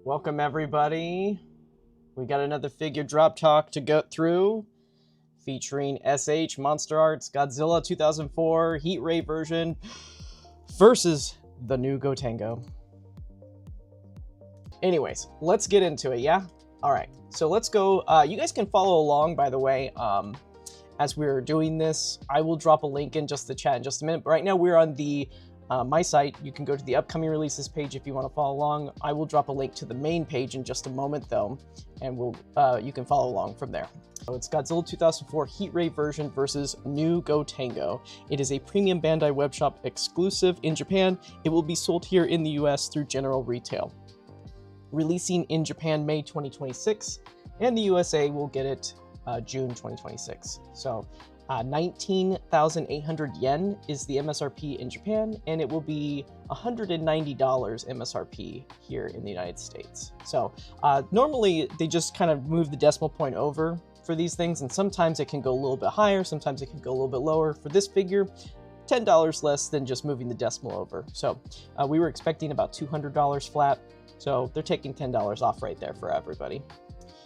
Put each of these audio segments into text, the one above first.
Welcome everybody. We got another figure drop talk to go through, featuring S.H.MonsterArts Godzilla 2004 Heat Ray version versus the new Gotengo. Anyways, let's get into it, yeah? Alright, so let's go. You guys can follow along, by the way, as we're doing this. I will drop a link in just the chat in just a minute, but right now we're on the my site. You can go to the upcoming releases page if you want to follow along. I will drop a link to the main page in just a moment though, and you can follow along from there. So it's Godzilla 2004 Heat Ray version versus new Gotengo. It is a premium Bandai webshop exclusive in Japan. It will be sold here in the US through general retail. Releasing in Japan May 2026, and the USA will get it June 2026. So 19,800 yen is the MSRP in Japan, and it will be $190 MSRP here in the United States. So normally they just kind of move the decimal point over for these things, and sometimes it can go a little bit higher, sometimes it can go a little bit lower. For this figure, $10 less than just moving the decimal over. So we were expecting about $200 flat, so they're taking $10 off right there for everybody.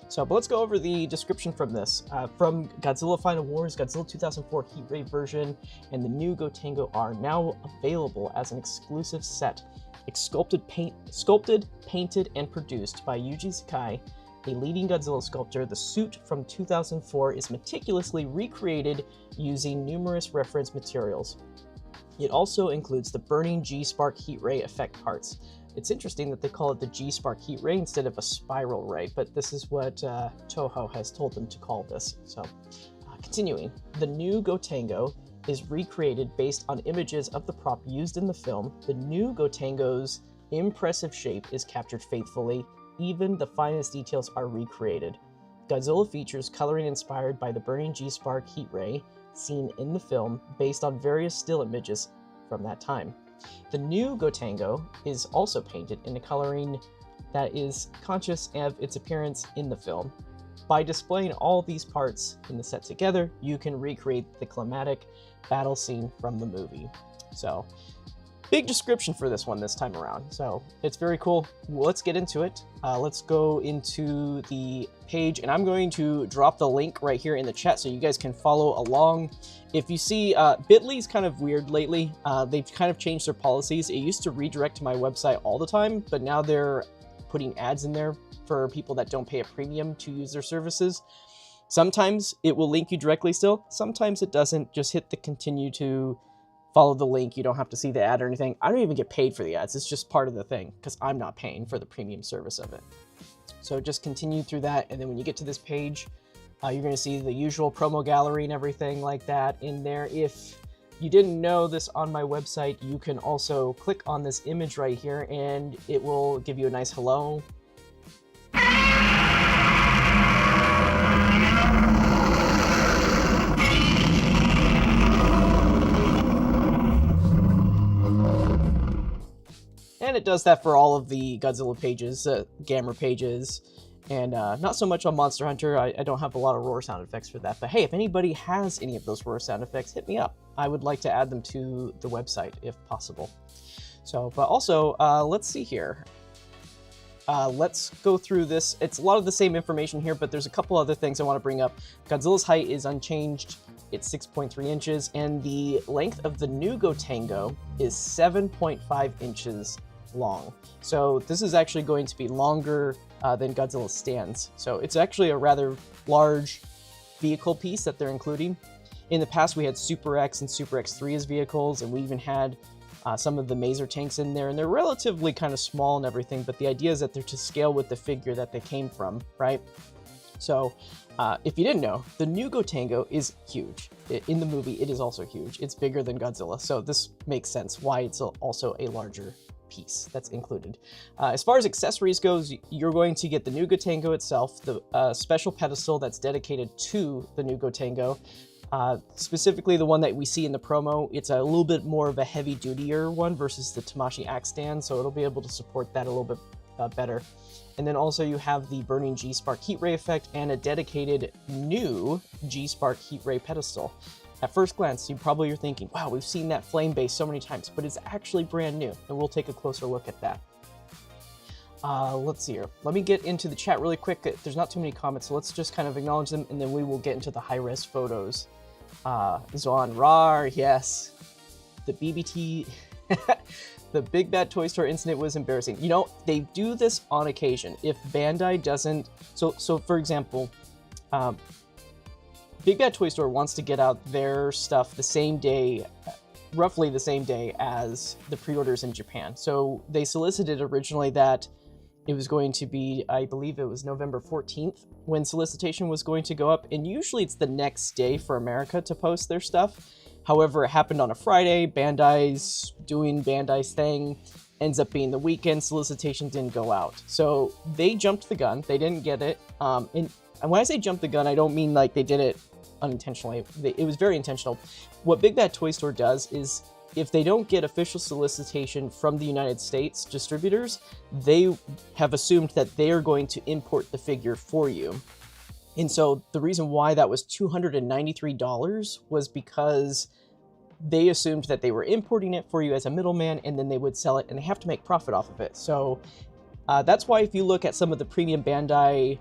So, but let's go over the description from this. From Godzilla Final Wars, Godzilla 2004 Heat Ray version and the new Gotengo are now available as an exclusive set, sculpted, painted, and produced by Yuji Sakai, a leading Godzilla sculptor. The suit from 2004 is meticulously recreated using numerous reference materials. It also includes the burning G-Spark Heat Ray effect parts. It's interesting that they call it the G-Spark Heat Ray instead of a spiral ray, but this is what Toho has told them to call this. So, continuing, the new Gotengo is recreated based on images of the prop used in the film. The new Gotengo's impressive shape is captured faithfully. Even the finest details are recreated. Godzilla features coloring inspired by the burning G-Spark Heat Ray seen in the film, based on various still images from that time. The new Gotengo is also painted in a coloring that is conscious of its appearance in the film. By displaying all these parts in the set together, you can recreate the climatic battle scene from the movie. So, big description for this one this time around. So, it's very cool. Let's get into it. Let's go into the page, and I'm going to drop the link right here in the chat so you guys can follow along. If you see, Bitly's kind of weird lately. They've kind of changed their policies. It used to redirect to my website all the time, but now they're putting ads in there for people that don't pay a premium to use their services. Sometimes it will link you directly still. Sometimes it doesn't. Just hit the continue to follow the link. You don't have to see the ad or anything. I don't even get paid for the ads. It's just part of the thing because I'm not paying for the premium service of it. So just continue through that, and then when you get to this page, you're going to see the usual promo gallery and everything like that in there. If you didn't know this on my website, you can also click on this image right here, and it will give you a nice hello. And it does that for all of the Godzilla pages, Gamera pages, and not so much on Monster Hunter. I don't have a lot of roar sound effects for that. But hey, if anybody has any of those roar sound effects, hit me up. I would like to add them to the website if possible. So, but also, let's see here. Let's go through this. It's a lot of the same information here, but there's a couple other things I want to bring up. Godzilla's height is unchanged. It's 6.3 inches, and the length of the new Gotengo is 7.5 inches long. So this is actually going to be longer than Godzilla stands. So it's actually a rather large vehicle piece that they're including. In the past, we had Super X and Super X3 as vehicles, and we even had some of the Maser tanks in there, and they're relatively kind of small and everything, but the idea is that they're to scale with the figure that they came from, right? So if you didn't know, the new Gotengo is huge. In the movie, it is also huge. It's bigger than Godzilla, so this makes sense why it's also a larger piece that's included. As far as accessories goes, you're going to get the new Gotengo itself, the special pedestal that's dedicated to the new Gotengo. Specifically the one that we see in the promo. It's a little bit more of a heavy-dutier one versus the Tamashi axe stand, so it'll be able to support that a little bit better. And then also you have the burning G-Spark Heat Ray effect and a dedicated new G-Spark Heat Ray pedestal. At first glance, you probably are thinking, wow, we've seen that flame base so many times, but it's actually brand new, and we'll take a closer look at that. Let's see here. Let me get into the chat really quick. There's not too many comments, so let's just kind of acknowledge them, and then we will get into the high-res photos. Zoan Rar, yes. The BBT, the Big Bad Toy Store incident was embarrassing. You know, they do this on occasion. If Bandai doesn't, so for example, Big Bad Toy Store wants to get out their stuff the same day, roughly the same day as the pre-orders in Japan. So they solicited originally that it was going to be, I believe it was November 14th when solicitation was going to go up. And usually it's the next day for America to post their stuff. However, it happened on a Friday. Bandai's doing Bandai's thing. Ends up being the weekend. Solicitation didn't go out. So they jumped the gun. They didn't get it. And when I say jump the gun, I don't mean like they did it unintentionally. It was very intentional. What Big Bad Toy Store does is, if they don't get official solicitation from the United States distributors, they have assumed that they are going to import the figure for you. And so the reason why that was $293 was because they assumed that they were importing it for you as a middleman, and then they would sell it, and they have to make profit off of it. So that's why if you look at some of the premium Bandai,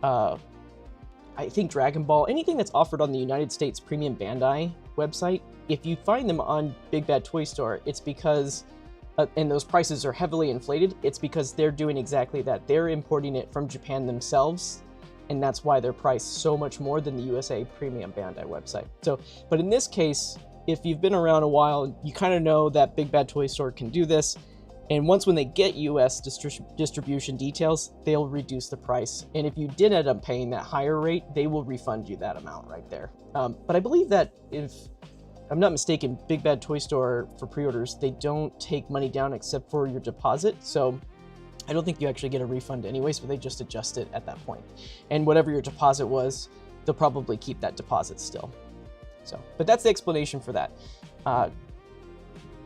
I think Dragon Ball, anything that's offered on the United States premium Bandai website, if you find them on Big Bad Toy Store, it's because, and those prices are heavily inflated, it's because they're doing exactly that. They're importing it from Japan themselves, and that's why they're priced so much more than the USA premium Bandai website. So, but in this case, if you've been around a while, you kind of know that Big Bad Toy Store can do this. And once when they get US distribution details, they'll reduce the price. And if you did end up paying that higher rate, they will refund you that amount right there. But I believe that if I'm not mistaken, Big Bad Toy Store for pre-orders, they don't take money down except for your deposit. So I don't think you actually get a refund anyways, but they just adjust it at that point. And whatever your deposit was, they'll probably keep that deposit still. So, but that's the explanation for that.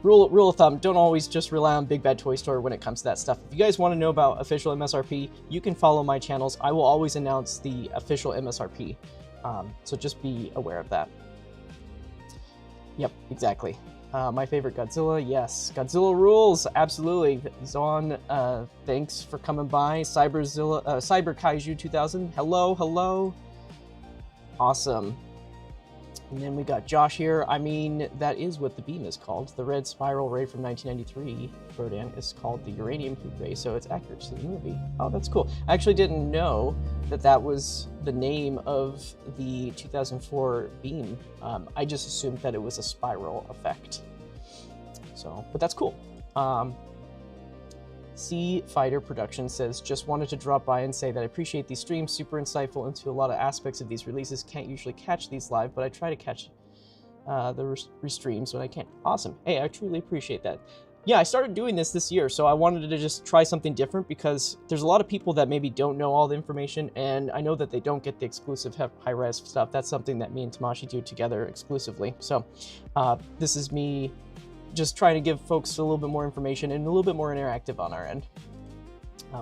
Rule of thumb, don't always just rely on Big Bad Toy Store when it comes to that stuff. If you guys want to know about official MSRP, you can follow my channels. I will always announce the official MSRP. So just be aware of that. Yep, exactly. My favorite Godzilla, yes. Godzilla rules, absolutely. Zon, thanks for coming by. Cyber Kaiju 2000, hello. Awesome. And then we got Josh here. I mean, that is what the beam is called. The red spiral ray from 1993, Rodan, is called the uranium heat ray, so it's accurate to the movie. Oh, that's cool. I actually didn't know that that was the name of the 2004 beam. I just assumed that it was a spiral effect. So, but that's cool. Sea Fighter Production says, just wanted to drop by and say that I appreciate these streams, super insightful into a lot of aspects of these releases. Can't usually catch these live, but I try to catch the restreams when I can. Awesome. Hey, I truly appreciate that. Yeah, I started doing this year, so I wanted to just try something different because there's a lot of people that maybe don't know all the information, and I know that they don't get the exclusive high-res stuff. That's something that me and Tamashi do together exclusively. So this is me just trying to give folks a little bit more information and a little bit more interactive on our end.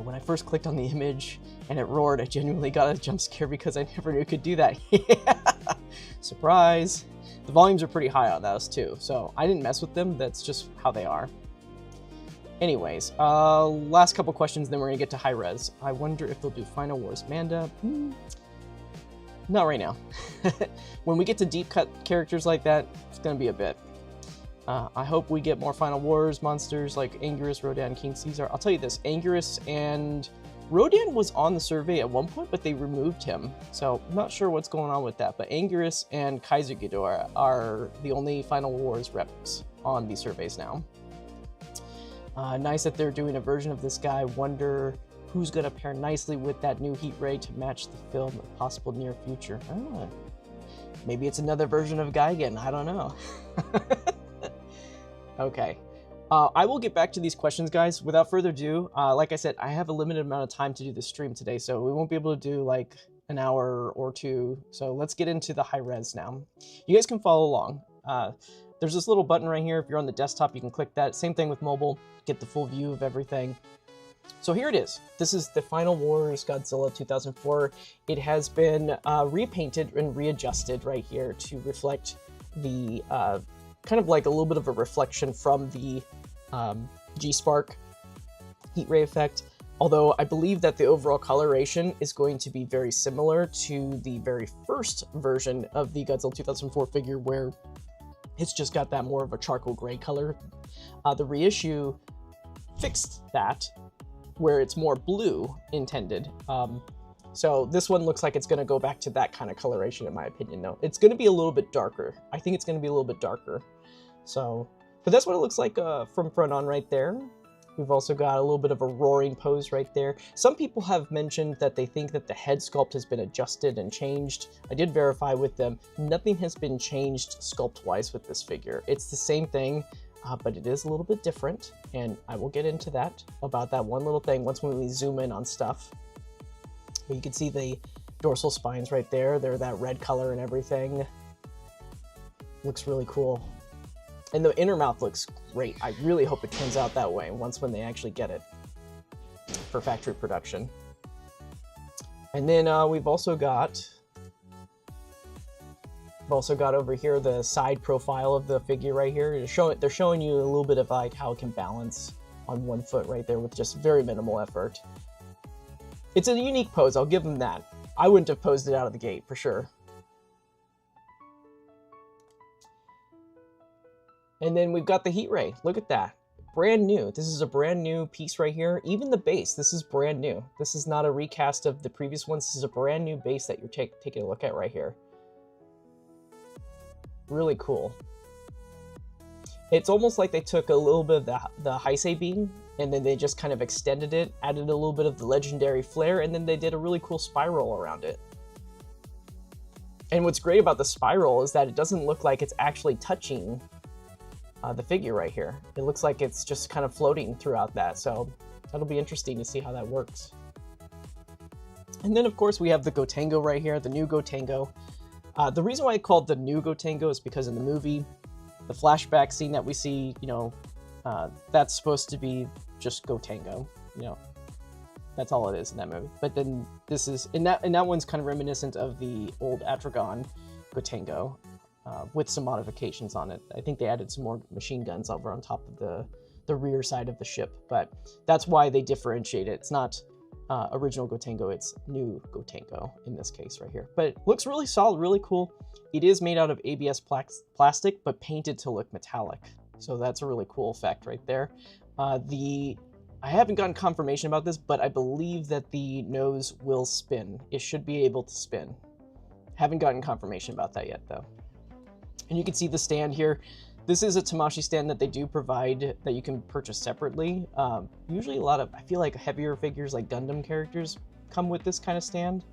When I first clicked on the image and it roared, I genuinely got a jump scare because I never knew it could do that. Surprise! The volumes are pretty high on those too, so I didn't mess with them. That's just how they are. Anyways, last couple questions, then we're gonna get to high res. I wonder if they'll do Final Wars Manda. Not right now. When we get to deep cut characters like that, it's gonna be a bit. I hope we get more Final Wars monsters like Anguirus, Rodan, King Caesar. I'll tell you this, Anguirus and Rodan was on the survey at one point, but they removed him. So I'm not sure what's going on with that, but Anguirus and Kaiser Ghidorah are the only Final Wars reps on these surveys now. Nice that they're doing a version of this guy. Wonder who's gonna pair nicely with that new heat ray to match the film in possible near future. Maybe it's another version of Gigan, I don't know. Okay, I will get back to these questions, guys. Without further ado, like I said, I have a limited amount of time to do the stream today, so we won't be able to do like an hour or two. So let's get into the high res now. You guys can follow along. There's this little button right here. If you're on the desktop, you can click that. Same thing with mobile, get the full view of everything. So here it is. This is the Final Wars Godzilla 2004. It has been repainted and readjusted right here to reflect the kind of like a little bit of a reflection from the G-Spark heat ray effect. Although I believe that the overall coloration is going to be very similar to the very first version of the Godzilla 2004 figure, where it's just got that more of a charcoal gray color. The reissue fixed that, where it's more blue intended. So this one looks like it's going to go back to that kind of coloration, in my opinion. No, it's going to be a little bit darker. I think it's going to be a little bit darker. So, but that's what it looks like from front on right there. We've also got a little bit of a roaring pose right there. Some people have mentioned that they think that the head sculpt has been adjusted and changed. I did verify with them. Nothing has been changed sculpt-wise with this figure. It's the same thing, but it is a little bit different, and I will get into that, about that one little thing once when we zoom in on stuff. But you can see the dorsal spines right there. They're that red color and everything. Looks really cool. And the inner mouth looks great. I really hope it turns out that way once when they actually get it for factory production. And then we've also got over here the side profile of the figure right here. They're showing you a little bit of like how it can balance on one foot right there with just very minimal effort. It's a unique pose, I'll give them that. I wouldn't have posed it out of the gate for sure. And then we've got the heat ray. Look at that. Brand new. This is a brand new piece right here. Even the base, this is brand new. This is not a recast of the previous ones. This is a brand new base that you're taking a look at right here. Really cool. It's almost like they took a little bit of the Heisei beam, and then they just kind of extended it, added a little bit of the legendary flare, and then they did a really cool spiral around it. And what's great about the spiral is that it doesn't look like it's actually touching the figure right here. It looks like it's just kind of floating throughout that, so that'll be interesting to see how that works. And then of course we have the Gotengo right here, the new Gotengo. The reason why I called the new Gotengo is because in the movie, the flashback scene that we see, you know, that's supposed to be just Gotengo, you know, that's all it is in that movie. But then this is, and that one's kind of reminiscent of the old Atragon Gotengo. With some modifications on it. I think they added some more machine guns over on top of the rear side of the ship, but that's why they differentiate it. It's not original Gotengo, it's new Gotengo in this case right here. But it looks really solid, really cool. It is made out of ABS plastic, but painted to look metallic. So that's a really cool effect right there. I haven't gotten confirmation about this, but I believe that the nose will spin. It should be able to spin. Haven't gotten confirmation about that yet though. And you can see the stand here. This is a Tamashii stand that they do provide that you can purchase separately. Usually a lot of, I feel like heavier figures like Gundam characters come with this kind of stand,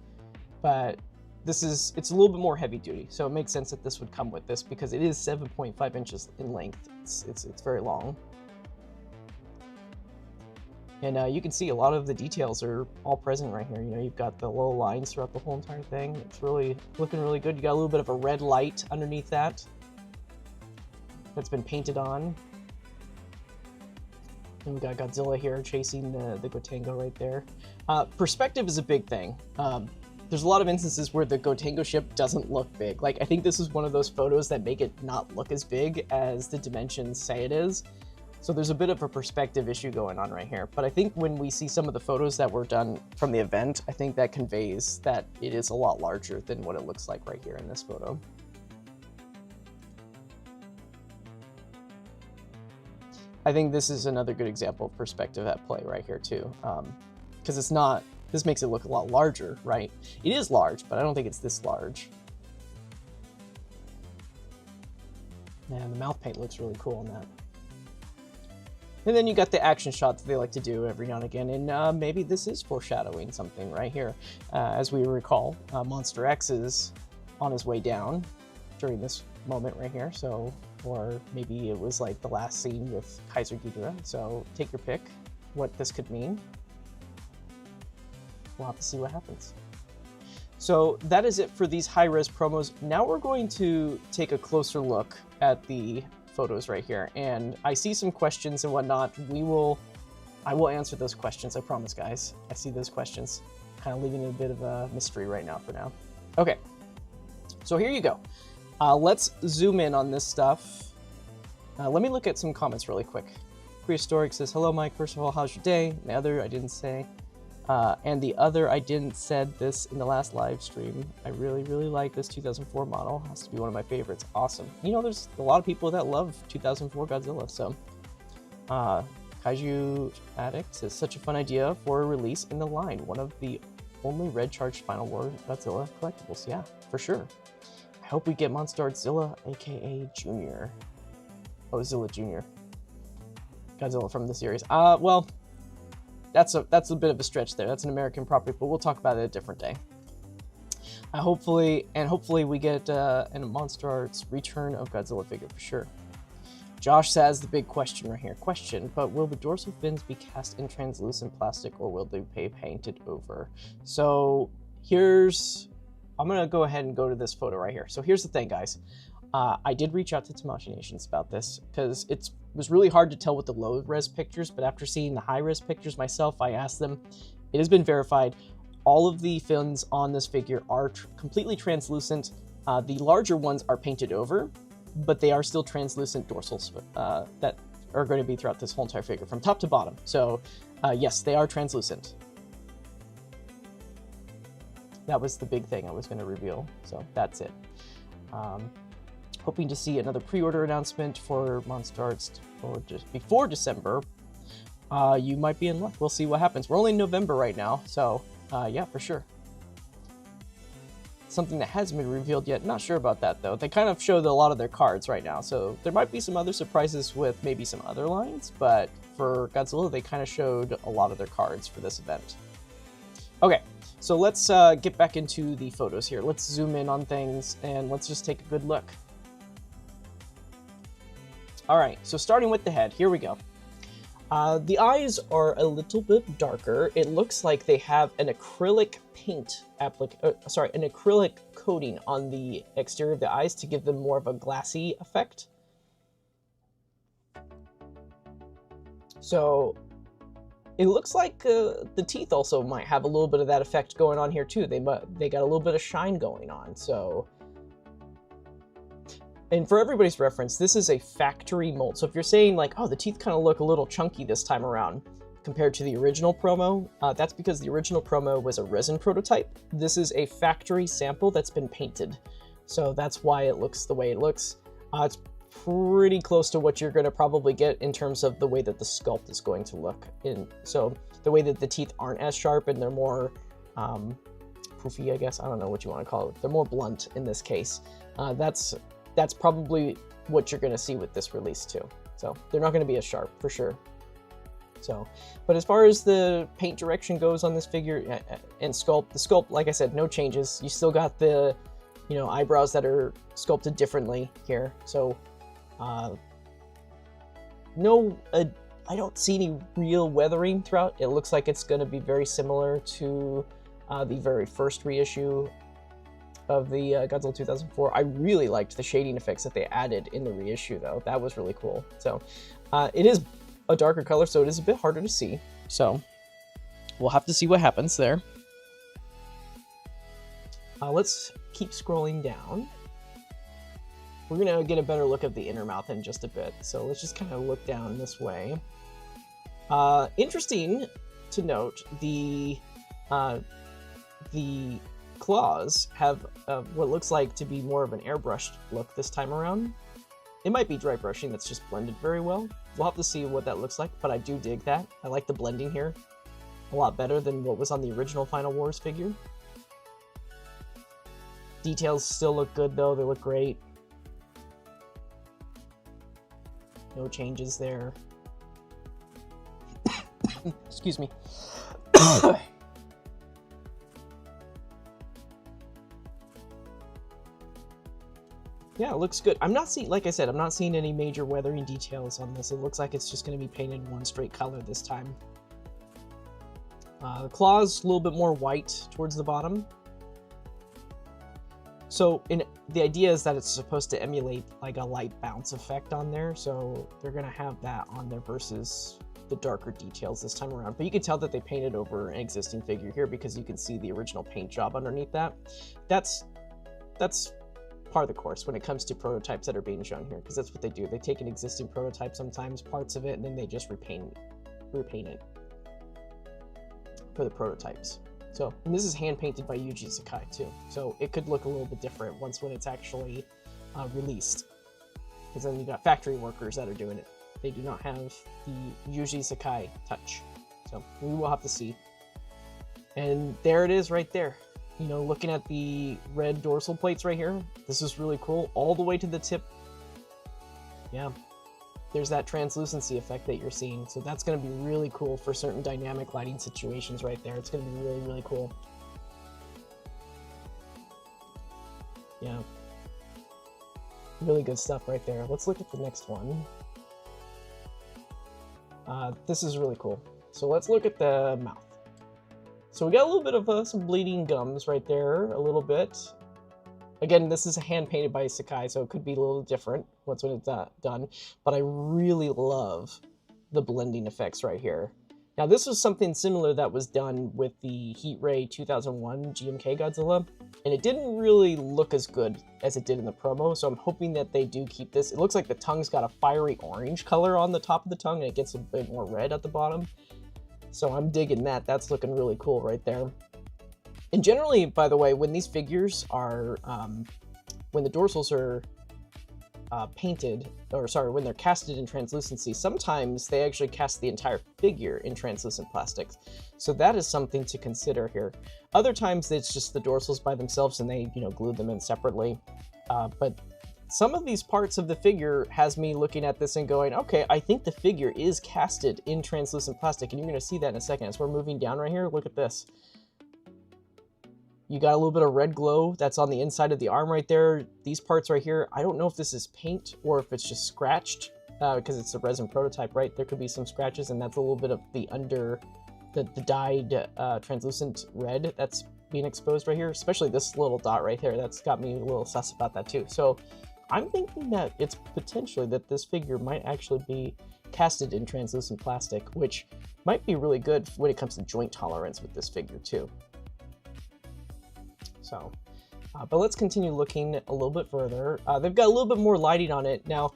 but it's a little bit more heavy duty. So it makes sense that this would come with this because it is 7.5 inches in length. It's very long. And you can see a lot of the details are all present right here. You know, you've got the little lines throughout the whole entire thing. It's really looking really good. You got a little bit of a red light underneath that that's been painted on. And we got Godzilla here chasing the Gotengo right there. Perspective is a big thing. There's a lot of instances where the Gotengo ship doesn't look big. Like, I think this is one of those photos that make it not look as big as the dimensions say it is. So there's a bit of a perspective issue going on right here. But I think when we see some of the photos that were done from the event, I think that conveys that it is a lot larger than what it looks like right here in this photo. I think this is another good example of perspective at play right here too. Because it's not, this makes it look a lot larger, right? It is large, but I don't think it's this large. Man, the mouth paint looks really cool on that. And then you got the action shots that they like to do every now and again, and maybe this is foreshadowing something right here. As we recall, Monster X is on his way down during this moment right here, so, or maybe it was like the last scene with Kaiser Ghidorah, so take your pick what this could mean. We'll have to see what happens. So that is it for these high-res promos. Now we're going to take a closer look at the photos right here, and I see some questions and whatnot. I will answer those questions, I promise, guys. I see those questions, kind of leaving it a bit of a mystery right now for now. Okay, so here you go. Let's zoom in on this stuff. Let me look at some comments really quick. Prehistoric says, hello, Mike. First of all, how's your day? The other, I didn't say. And the other, I didn't said this in the last live stream. I really, really like this 2004 model. Has to be one of my favorites. Awesome. You know, there's a lot of people that love 2004 Godzilla. So, Kaiju Addicts is such a fun idea for a release in the line. One of the only red charged Final War Godzilla collectibles. Yeah, for sure. I hope we get Monster Zilla, aka Junior. Oh, Zilla Junior. Godzilla from the series. Well, that's a bit of a stretch there. That's an American property, but we'll talk about it a different day. Hopefully we get a Monster Arts Return of Godzilla figure for sure. Josh says the big question right here. Question, but will the dorsal fins be cast in translucent plastic or will they be painted over? So I'm gonna go ahead and go to this photo right here. So here's the thing, guys. I did reach out to Tamashii Nations about this because it was really hard to tell with the low res pictures, but after seeing the high res pictures myself, I asked them. It has been verified. All of the fins on this figure are completely translucent. The larger ones are painted over, but they are still translucent dorsals that are going to be throughout this whole entire figure from top to bottom. So yes, they are translucent. That was the big thing I was going to reveal. So that's it. Hoping to see another pre-order announcement for Monster Arts or just before December. You might be in luck. We'll see what happens. We're only in November right now, so yeah, for sure. Something that hasn't been revealed yet. Not sure about that though. They kind of showed a lot of their cards right now, so there might be some other surprises with maybe some other lines, but for Godzilla, they kind of showed a lot of their cards for this event. Okay, so let's get back into the photos here. Let's zoom in on things and let's just take a good look. All right, so starting with the head, here we go. The eyes are a little bit darker. It looks like they have an acrylic paint an acrylic coating on the exterior of the eyes to give them more of a glassy effect. So it looks like the teeth also might have a little bit of that effect going on here too. They got a little bit of shine going on, so. And for everybody's reference, this is a factory mold. So if you're saying like, oh, the teeth kind of look a little chunky this time around compared to the original promo, that's because the original promo was a resin prototype. This is a factory sample that's been painted. So that's why it looks the way it looks. It's pretty close to what you're going to probably get in terms of the way that the sculpt is going to look. So the way that the teeth aren't as sharp and they're more poofy, I guess. I don't know what you want to call it. They're more blunt in this case. That's probably what you're going to see with this release too. So they're not going to be as sharp for sure. So, but as far as the paint direction goes on this figure and sculpt, the sculpt, like I said, no changes. You still got the, eyebrows that are sculpted differently here. So, I don't see any real weathering throughout. It looks like it's going to be very similar to the very first reissue of the Godzilla 2004. I really liked the shading effects that they added in the reissue though. That was really cool. So it is a darker color, so it is a bit harder to see. So we'll have to see what happens there. Let's keep scrolling down. We're gonna get a better look at the inner mouth in just a bit. So let's just kind of look down this way. Interesting to note, the claws have what looks like to be more of an airbrushed look this time around. It might be dry brushing that's just blended very well. We'll have to see what that looks like, but I do dig that. I like the blending here a lot better than what was on the original Final Wars figure. Details still look good though, they look great. No changes there. Excuse me. Yeah, it looks good. I'm not seeing, like I said, I'm not seeing any major weathering details on this. It looks like it's just going to be painted one straight color this time. The claws, a little bit more white towards the bottom. So the idea is that it's supposed to emulate like a light bounce effect on there. So they're going to have that on there versus the darker details this time around. But you can tell that they painted over an existing figure here because you can see the original paint job underneath that. That's par the course when it comes to prototypes that are being shown here, because that's what they do. They take an existing prototype, sometimes parts of it, and then they just repaint it for the prototypes. So, and this is hand painted by Yuji Sakai too, so it could look a little bit different when it's actually released, because then you got factory workers that are doing it. They do not have the Yuji Sakai touch, so we will have to see. And there it is right there. You know, looking at the red dorsal plates right here, this is really cool, all the way to the tip. Yeah, there's that translucency effect that you're seeing, so that's going to be really cool for certain dynamic lighting situations right there. It's going to be really, really cool. Yeah, really good stuff right there. Let's look at the next one. This is really cool. So let's look at the mouth. So we got a little bit of some bleeding gums right there, a little bit. Again, this is hand painted by Sakai, so it could be a little different once when it's done. But I really love the blending effects right here. Now, this was something similar that was done with the Heat Ray 2001 GMK Godzilla, and it didn't really look as good as it did in the promo, so I'm hoping that they do keep this. It looks like the tongue's got a fiery orange color on the top of the tongue, and it gets a bit more red at the bottom. So I'm digging that. That's looking really cool right there. And generally, by the way, when these figures are, when the dorsals are painted, or sorry, when they're casted in translucency, sometimes they actually cast the entire figure in translucent plastics. So that is something to consider here. Other times it's just the dorsals by themselves and they, you know, glue them in separately. But some of these parts of the figure has me looking at this and going, okay, I think the figure is casted in translucent plastic, and you're going to see that in a second. As we're moving down right here, look at this. You got a little bit of red glow that's on the inside of the arm right there. These parts right here, I don't know if this is paint or if it's just scratched, because it's a resin prototype, right? There could be some scratches, and that's a little bit of the the dyed translucent red that's being exposed right here, especially this little dot right here. That's got me a little sus about that too. So I'm thinking that it's potentially that this figure might actually be casted in translucent plastic, which might be really good when it comes to joint tolerance with this figure too. So, but let's continue looking a little bit further. They've got a little bit more lighting on it. Now,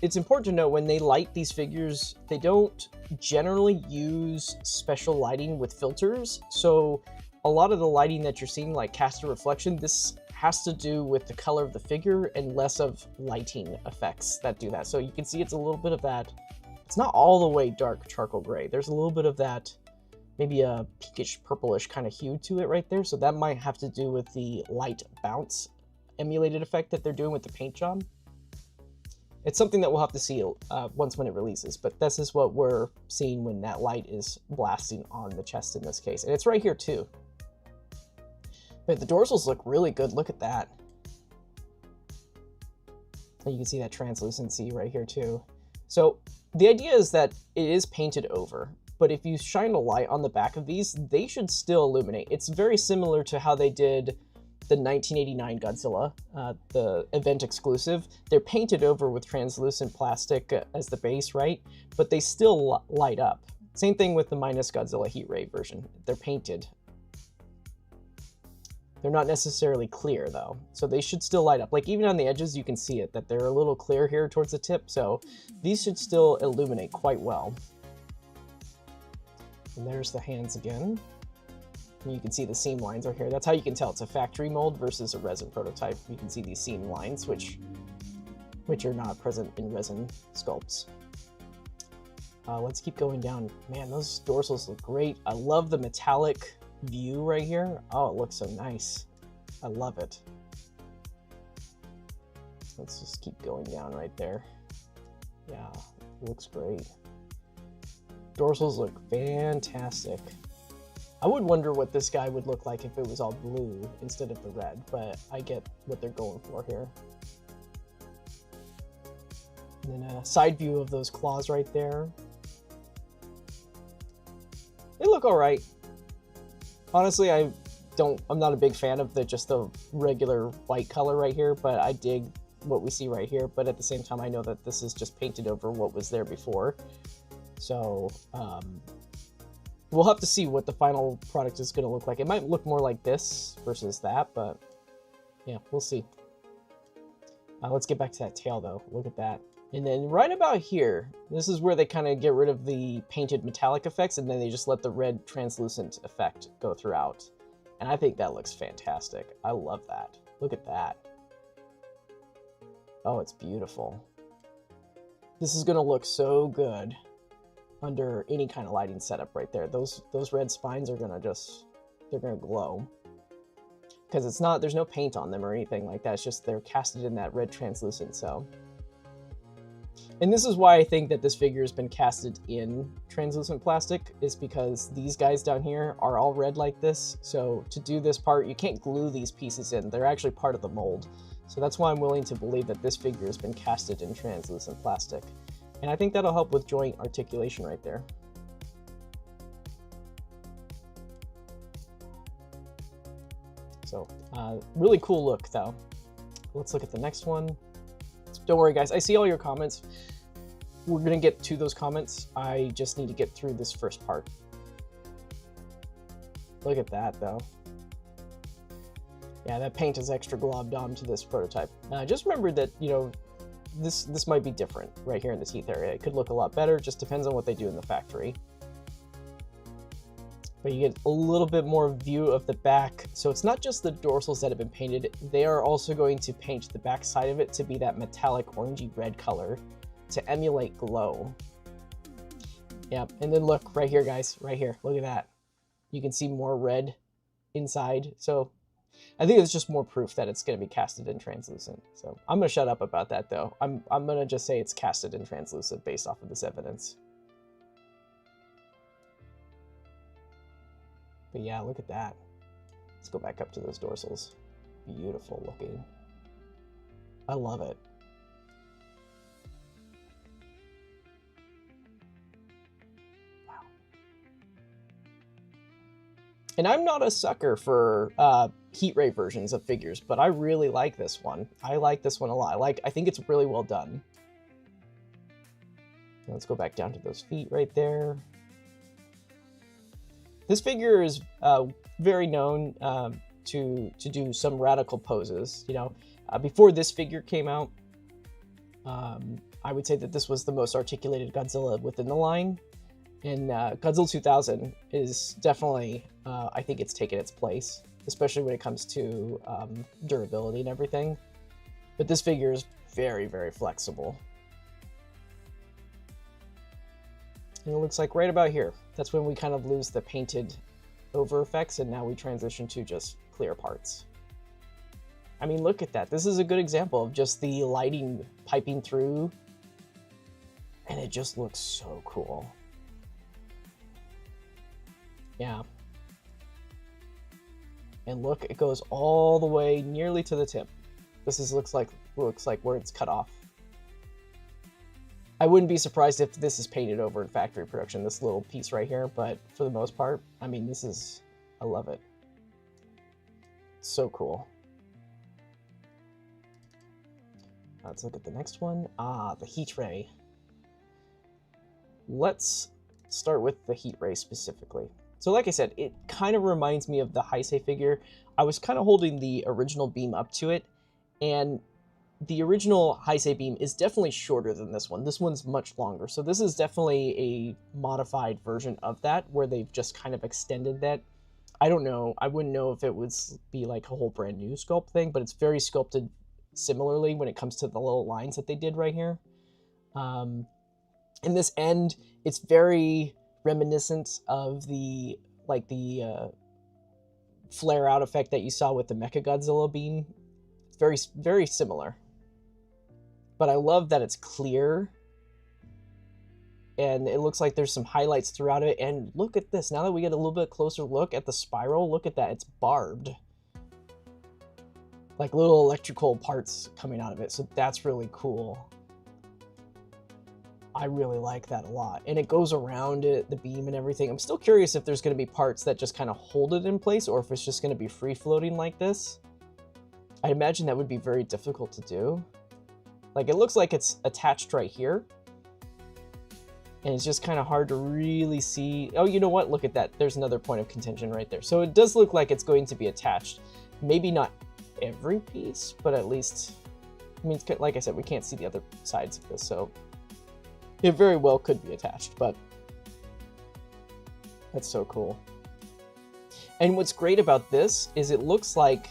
it's important to note when they light these figures, they don't generally use special lighting with filters. So a lot of the lighting that you're seeing, like caster reflection, this has to do with the color of the figure and less of lighting effects that do that. So you can see it's a little bit of that. It's not all the way dark charcoal gray. There's a little bit of that, maybe a pinkish purplish kind of hue to it right there. So that might have to do with the light bounce emulated effect that they're doing with the paint job. It's something that we'll have to see once when it releases, but this is what we're seeing when that light is blasting on the chest in this case. And it's right here too. But the dorsals look really good. Look at that. And you can see that translucency right here too. So the idea is that it is painted over, but if you shine a light on the back of these, they should still illuminate. It's very similar to how they did the 1989 Godzilla, the event exclusive. They're painted over with translucent plastic as the base, right? But they still light up. Same thing with the minus Godzilla Heat Ray version. They're painted. They're not necessarily clear though, so they should still light up. Like even on the edges, you can see it, that they're a little clear here towards the tip, so these should still illuminate quite well. And there's the hands again. And you can see the seam lines are here. That's how you can tell it's a factory mold versus a resin prototype. You can see these seam lines, which are not present in resin sculpts. Let's keep going down. Man, those dorsals look great. I love the metallic view right here. Oh, it looks so nice. I love it. Let's just keep going down right there. Yeah, it looks great. Dorsals look fantastic. I would wonder what this guy would look like if it was all blue instead of the red, but I get what they're going for here. And then a side view of those claws right there. They look all right. Honestly, I'm not a big fan of just the regular white color right here, but I dig what we see right here. But at the same time, I know that this is just painted over what was there before. So we'll have to see what the final product is going to look like. It might look more like this versus that, but yeah, we'll see. Let's get back to that tail though. Look at that. And then right about here, this is where they kind of get rid of the painted metallic effects, and then they just let the red translucent effect go throughout. And I think that looks fantastic. I love that. Look at that. Oh, it's beautiful. This is gonna look so good under any kind of lighting setup right there. Those red spines are gonna they're gonna glow. Because it's not, there's no paint on them or anything like that. It's just they're casted in that red translucent, so. And this is why I think that this figure has been casted in translucent plastic, is because these guys down here are all red like this. So to do this part, you can't glue these pieces in. They're actually part of the mold. So that's why I'm willing to believe that this figure has been casted in translucent plastic. And I think that'll help with joint articulation right there. So really cool look though. Let's look at the next one. Don't worry guys, I see all your comments. We're gonna get to those comments. I just need to get through this first part. Look at that though. Yeah, that paint is extra globbed onto this prototype. Just remember that, you know, this might be different right here in the teeth area. It could look a lot better, just depends on what they do in the factory. But you get a little bit more view of the back. So it's not just the dorsals that have been painted, they are also going to paint the back side of it to be that metallic orangey red color to emulate glow. Yeah, and then look right here, guys, right here, look at that. You can see more red inside. So I think it's just more proof that it's gonna be casted in translucent. So I'm gonna shut up about that though. I'm gonna just say it's casted in translucent based off of this evidence. But yeah, look at that. Let's go back up to those dorsals. Beautiful looking. I love it. Wow. And I'm not a sucker for heat ray versions of figures, but I really like this one. I like this one a lot. I think it's really well done. Let's go back down to those feet right there. This figure is very known to do some radical poses. You know, before this figure came out, I would say that this was the most articulated Godzilla within the line. And Godzilla 2000 is definitely, I think it's taken its place, especially when it comes to durability and everything. But this figure is very, very flexible. And it looks like right about here, that's when we kind of lose the painted over effects, and now we transition to just clear parts. I mean, look at that. This is a good example of just the lighting piping through, and it just looks so cool. Yeah. And look, it goes all the way nearly to the tip. This is looks like where it's cut off. I wouldn't be surprised if this is painted over in factory production, this little piece right here, but for the most part, I mean, this is, I love it. So cool. Let's look at the next one. Ah, the heat ray. Let's start with the heat ray specifically. So like I said, it kind of reminds me of the Heisei figure. I was kind of holding the original beam up to it, and the original Heisei beam is definitely shorter than this one. This one's much longer. So this is definitely a modified version of that, where they've just kind of extended that. I don't know. I wouldn't know if it would be like a whole brand new sculpt thing, but it's very sculpted similarly when it comes to the little lines that they did right here. In this end, it's very reminiscent of the flare out effect that you saw with the Mechagodzilla beam. It's very, very similar. But I love that it's clear, and it looks like there's some highlights throughout it. And look at this, now that we get a little bit closer look at the spiral, look at that, it's barbed. Like little electrical parts coming out of it, so that's really cool. I really like that a lot. And it goes around it, the beam and everything. I'm still curious if there's going to be parts that just kind of hold it in place, or if it's just going to be free floating like this. I imagine that would be very difficult to do. Like, it looks like it's attached right here, and it's just kind of hard to really see. Oh, you know what? Look at that. There's another point of contention right there. So it does look like it's going to be attached. Maybe not every piece, but at least I mean, like I said, we can't see the other sides of this, so it very well could be attached, but that's so cool. And what's great about this is it looks like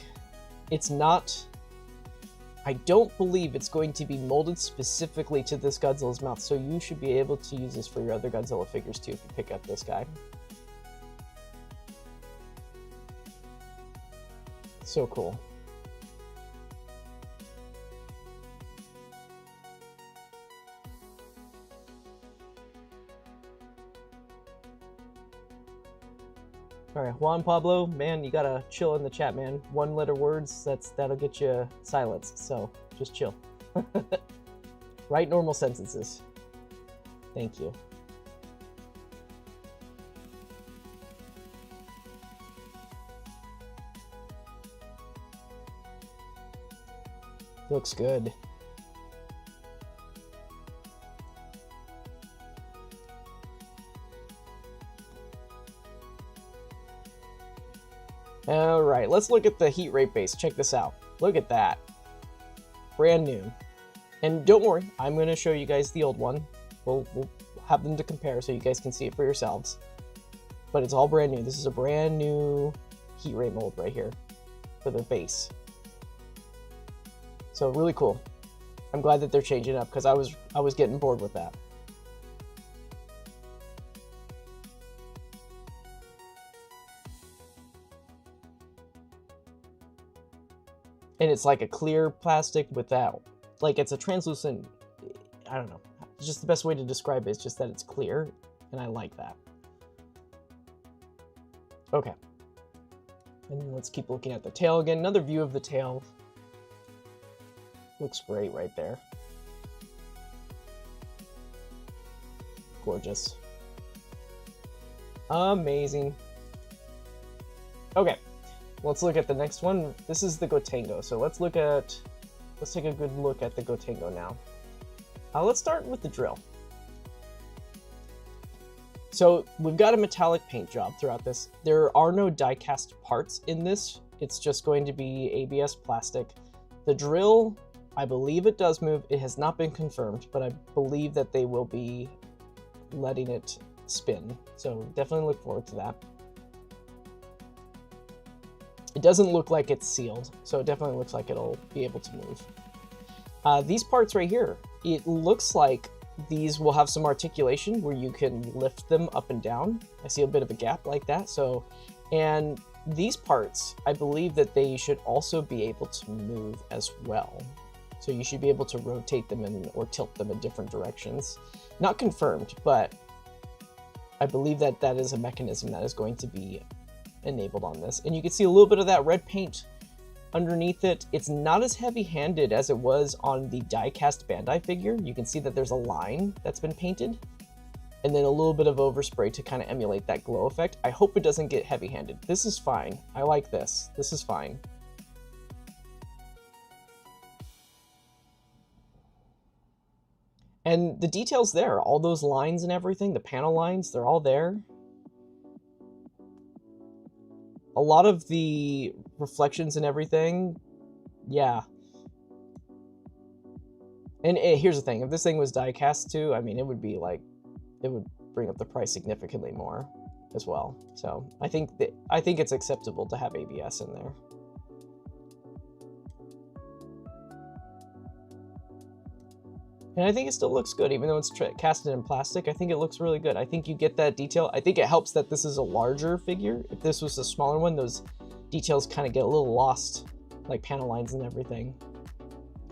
it's not... I don't believe it's going to be molded specifically to this Godzilla's mouth, so you should be able to use this for your other Godzilla figures too if you pick up this guy. So cool. Alright, Juan Pablo, man, you gotta chill in the chat, man. One-letter words, that'll get you silenced, so just chill. Write normal sentences. Thank you. Looks good. All right, let's look at the heat rate base. Check this out. Look at that. Brand new. And don't worry, I'm going to show you guys the old one. We'll have them to compare so you guys can see it for yourselves. But it's all brand new. This is a brand new heat rate mold right here for the base. So really cool. I'm glad that they're changing up because I was getting bored with that. And it's like a clear plastic without, like it's a translucent, I don't know. It's just the best way to describe it is just that it's clear, and I like that. Okay. And then let's keep looking at the tail again. Another view of the tail. Looks great right there. Gorgeous. Amazing. Okay. Let's look at the next one. This is the Gotengo. So let's take a good look at the Gotengo now. Let's start with the drill. So we've got a metallic paint job throughout this. There are no die-cast parts in this. It's just going to be ABS plastic. The drill, I believe it does move. It has not been confirmed, but I believe that they will be letting it spin. So definitely look forward to that. It doesn't look like it's sealed, so it definitely looks like it'll be able to move. These parts right here, it looks like these will have some articulation where you can lift them up and down. I see a bit of a gap like that. So, and these parts, I believe that they should also be able to move as well. So you should be able to rotate them or tilt them in different directions. Not confirmed, but I believe that that is a mechanism that is going to be enabled on this. And you can see a little bit of that red paint underneath it. It's not as heavy-handed as it was on the die-cast Bandai figure. You can see that there's a line that's been painted and then a little bit of overspray to kind of emulate that glow effect. I hope it doesn't get heavy-handed. This is fine. I like this. This is fine. And the details there, all those lines and everything, the panel lines, they're all there. A lot of the reflections and everything, yeah. And here's the thing, if this thing was die cast too, I mean, it would be like, it would bring up the price significantly more as well. So I think it's acceptable to have ABS in there. And I think it still looks good, even though it's casted in plastic. I think it looks really good. I think you get that detail. I think it helps that this is a larger figure. If this was a smaller one, those details kind of get a little lost, like panel lines and everything.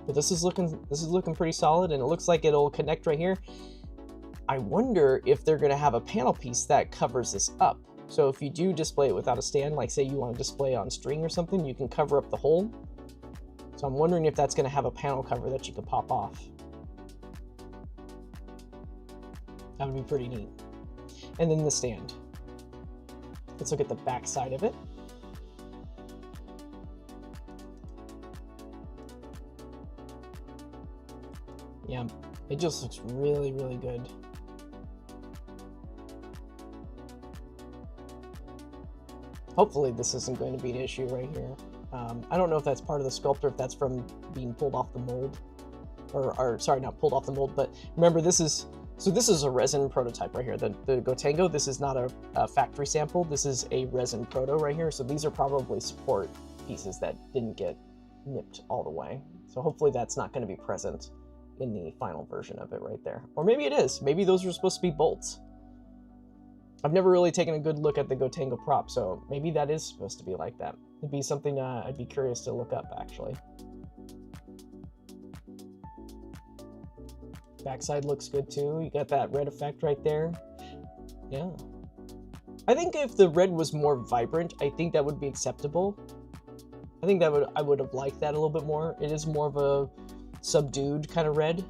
But this is looking pretty solid, and it looks like it'll connect right here. I wonder if they're going to have a panel piece that covers this up. So if you do display it without a stand, like say you want to display on string or something, you can cover up the hole. So I'm wondering if that's going to have a panel cover that you can pop off. That would be pretty neat. And then the stand. Let's look at the back side of it. Yeah, it just looks really, really good. Hopefully this isn't going to be an issue right here. I don't know if that's part of the sculpt or if that's from being pulled off the mold. Or sorry, not pulled off the mold, but remember this is a resin prototype right here. The Gotengo, this is not a factory sample. This is a resin proto right here. So these are probably support pieces that didn't get nipped all the way. So hopefully that's not going to be present in the final version of it right there. Or maybe it is. Maybe those are supposed to be bolts. I've never really taken a good look at the Gotengo prop, so maybe that is supposed to be like that. It'd be something I'd be curious to look up, actually. Backside looks good too. You got that red effect right there. Yeah. I think if the red was more vibrant, I think that would be acceptable. I think that I would have liked that a little bit more. It is more of a subdued kind of red.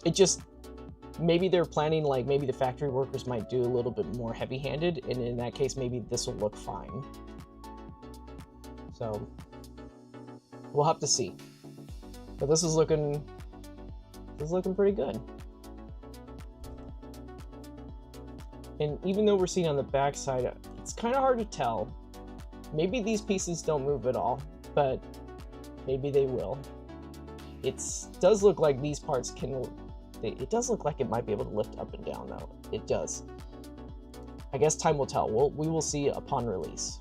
It just, maybe they're planning, like, maybe the factory workers might do a little bit more heavy-handed, and in that case, maybe this will look fine. So, we'll have to see. But this is looking pretty good. And even though we're seeing on the back side, it's kind of hard to tell. Maybe these pieces don't move at all, but maybe they will. It does look like these parts can... It does look like it might be able to lift up and down, though. It does. I guess time will tell. We will see upon release.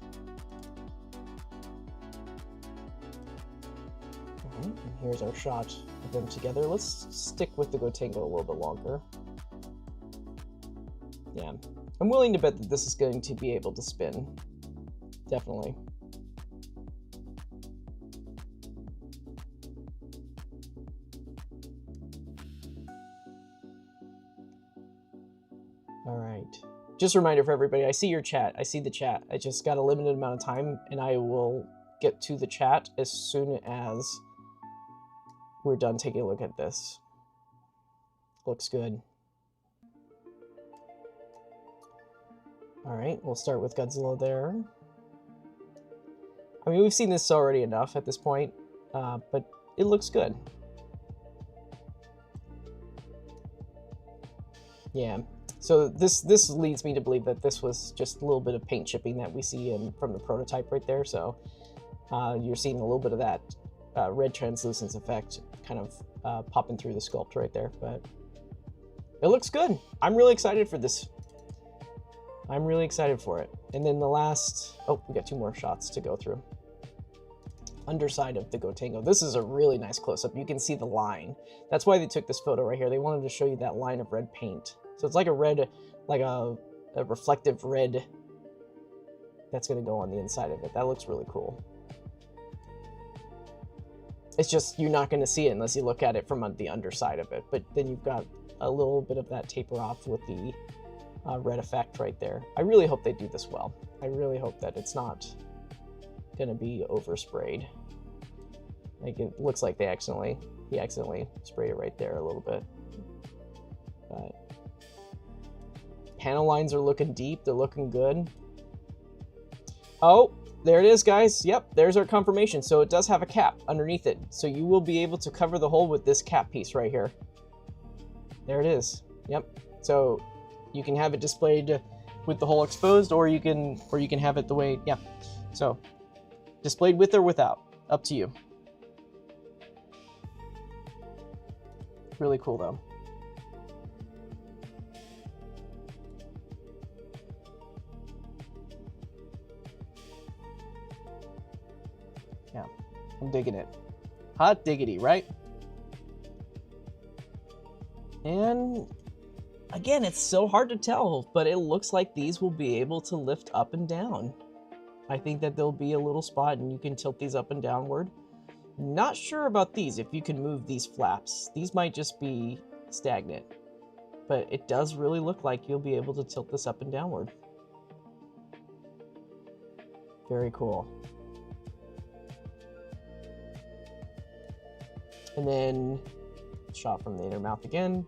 And here's our shot of them together. Let's stick with the Gotengo a little bit longer. Yeah, I'm willing to bet that this is going to be able to spin. Definitely. All right. Just a reminder for everybody, I see your chat. I see the chat. I just got a limited amount of time, and I will get to the chat as soon as we're done taking a look at this. Looks good. All right, we'll start with Godzilla there. I mean, we've seen this already enough at this point, but it looks good. Yeah, so this leads me to believe that this was just a little bit of paint chipping that we see from the prototype right there. So you're seeing a little bit of that red translucence effect kind of popping through the sculpt right there, but it looks good. I'm really excited for this. I'm really excited for it. And then the last, oh, we got 2 more shots to go through. Underside of the Gotengo. This is a really nice close-up. You can see the line. That's why they took this photo right here. They wanted to show you that line of red paint. So it's like a red, like a reflective red that's going to go on the inside of it. That looks really cool. It's just, you're not going to see it unless you look at it from the underside of it. But then you've got a little bit of that taper off with the red effect right there. I really hope they do this well. I really hope that it's not going to be oversprayed. Like, it looks like he accidentally sprayed it right there a little bit. But panel lines are looking deep. They're looking good. Oh, there it is, guys. Yep, there's our confirmation. So it does have a cap underneath it. So you will be able to cover the hole with this cap piece right here. There it is. Yep. So you can have it displayed with the hole exposed, or you can have it the way, yeah. So displayed with or without, up to you. Really cool though. Yeah, I'm digging it. Hot diggity, right? And again, it's so hard to tell, but it looks like these will be able to lift up and down. I think that there'll be a little spot and you can tilt these up and downward. Not sure about these, if you can move these flaps. These might just be stagnant, but it does really look like you'll be able to tilt this up and downward. Very cool. And then shot from the inner mouth again.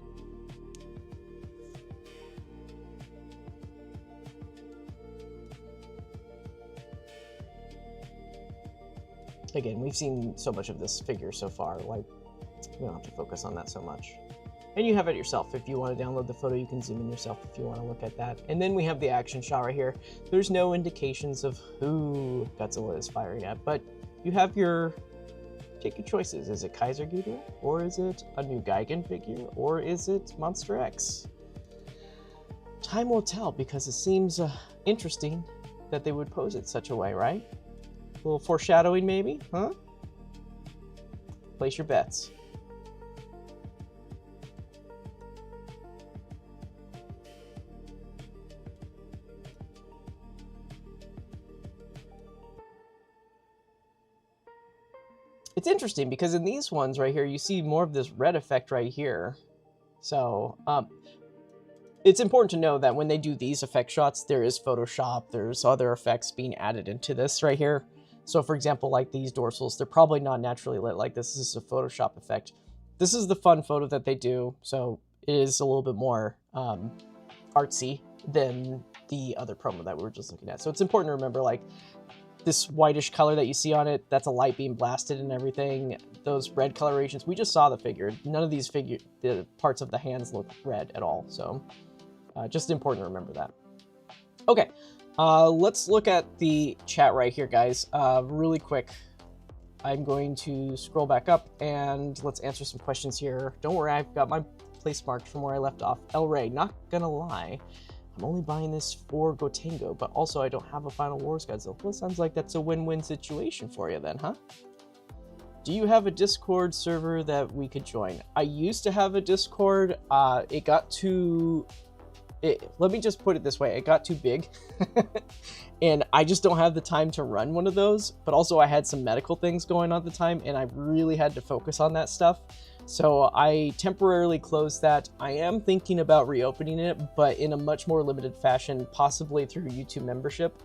Again, we've seen so much of this figure so far, like, we don't have to focus on that so much. And you have it yourself. If you want to download the photo, you can zoom in yourself if you want to look at that. And then we have the action shot right here. There's no indications of who Godzilla is firing at, but you have your, take your choices. Is it Kaiser Ghidorah, or is it a new Gigan figure, or is it Monster X? Time will tell, because it seems interesting that they would pose it such a way, right? A little foreshadowing maybe, huh? Place your bets. It's interesting because in these ones right here, you see more of this red effect right here. So it's important to know that when they do these effect shots, there is Photoshop, there's other effects being added into this right here. So for example, like these dorsals, they're probably not naturally lit like this. This is a Photoshop effect. This is the fun photo that they do, so it is a little bit more artsy than the other promo that we were just looking at. So it's important to remember, like, this whitish color that you see on it, that's a light being blasted and everything. Those red colorations, we just saw the figure. None of these the parts of the hands look red at all. So just important to remember that. Okay, let's look at the chat right here, guys. Really quick, I'm going to scroll back up and let's answer some questions here. Don't worry, I've got my place marked from where I left off. El Rey, not gonna lie, I'm only buying this for Gotengo, but also I don't have a Final Wars Godzilla. Well, sounds like that's a win-win situation for you then, huh? Do you have a Discord server that we could join? I used to have a Discord. It got too... let me just put it this way. It got too big. And I just don't have the time to run one of those. But also I had some medical things going on at the time, and I really had to focus on that stuff. So I temporarily closed that. I am thinking about reopening it, but in a much more limited fashion, possibly through YouTube membership.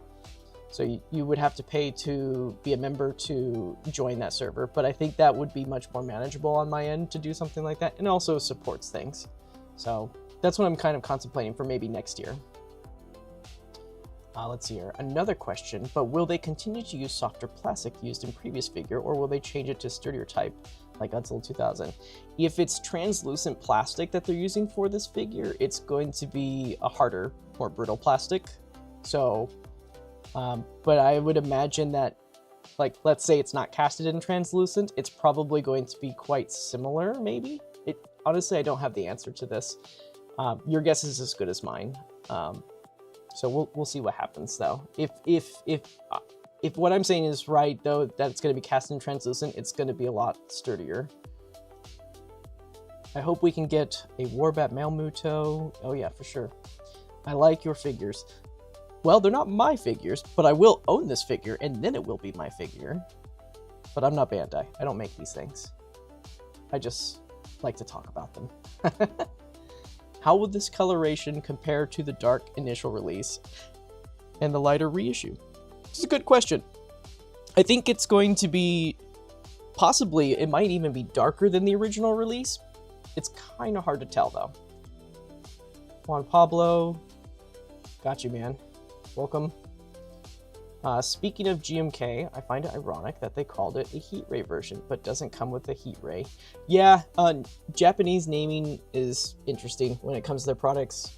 So you would have to pay to be a member to join that server, but I think that would be much more manageable on my end to do something like that, and also supports things. So that's what I'm kind of contemplating for maybe next year. Let's see here. Another question, but will they continue to use softer plastic used in previous figure, or will they change it to sturdier type like Godzilla 2000? If it's translucent plastic that they're using for this figure, it's going to be a harder, more brittle plastic. So, but I would imagine that, like, let's say it's not casted in translucent, it's probably going to be quite similar, maybe? Honestly, I don't have the answer to this. Your guess is as good as mine. So we'll see what happens though. If what I'm saying is right though, that it's going to be cast in translucent, it's going to be a lot sturdier. I hope we can get a Warbat Malmuto. Oh yeah, for sure. I like your figures. Well, they're not my figures, but I will own this figure and then it will be my figure. But I'm not Bandai. I don't make these things. I just like to talk about them. How will this coloration compare to the dark initial release and the lighter reissue? It's a good question. I think it's going to be, possibly, it might even be darker than the original release. It's kind of hard to tell though. Juan Pablo, got you, man. Welcome. Speaking of GMK, I find it ironic that they called it a heat ray version, but doesn't come with a heat ray. Yeah, Japanese naming is interesting when it comes to their products.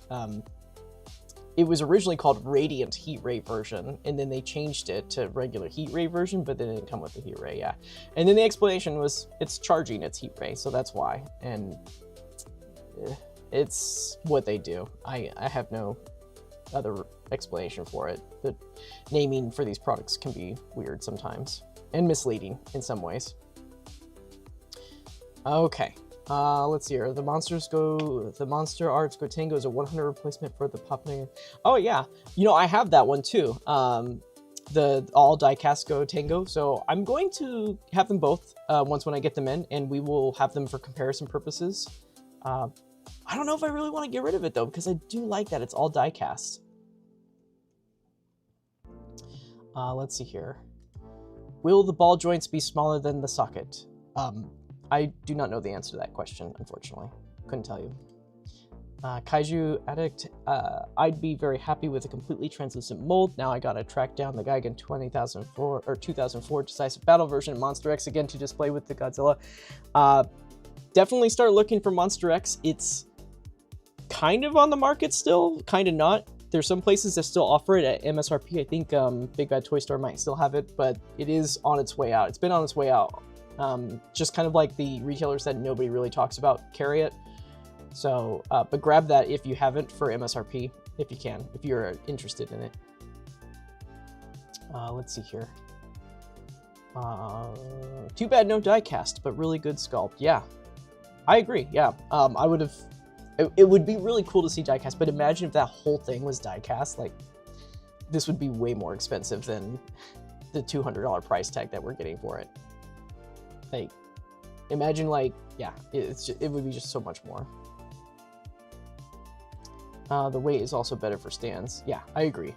It was originally called Radiant Heat Ray version, and then they changed it to regular Heat Ray version, but they didn't come with the Heat Ray, yeah. And then the explanation was it's charging its Heat Ray, so that's why. And it's what they do. I have no other explanation for it. The naming for these products can be weird sometimes and misleading in some ways. Okay, let's see here. The MonsterArts Gotengo is a 100 replacement for the Popney. Oh yeah, you know, I have that one too. The all die-cast Gotengo. So I'm going to have them both once when I get them in, and we will have them for comparison purposes. I don't know if I really want to get rid of it though, because I do like that it's all die-cast. Let's see here. Will the ball joints be smaller than the socket? I do not know the answer to that question, unfortunately. Couldn't tell you. Kaiju Addict, I'd be very happy with a completely translucent mold. Now I gotta track down the Gigan 2004 Decisive Battle version of Monster X again to display with the Godzilla. definitely start looking for Monster X. It's kind of on the market still, kind of not. There's some places that still offer it at MSRP. I think Big Bad Toy Store might still have it, but it is on its way out. It's been on its way out. Just kind of like the retailers that nobody really talks about carry it. So, but grab that if you haven't for MSRP, if you can, if you're interested in it. Let's see here. Too bad no diecast, but really good sculpt. Yeah, I agree. Yeah, I would have. It would be really cool to see diecast, but imagine if that whole thing was diecast. Like, this would be way more expensive than the $200 price tag that we're getting for it. Like, imagine, like, yeah, it would be just so much more. The weight is also better for stands. Yeah, I agree.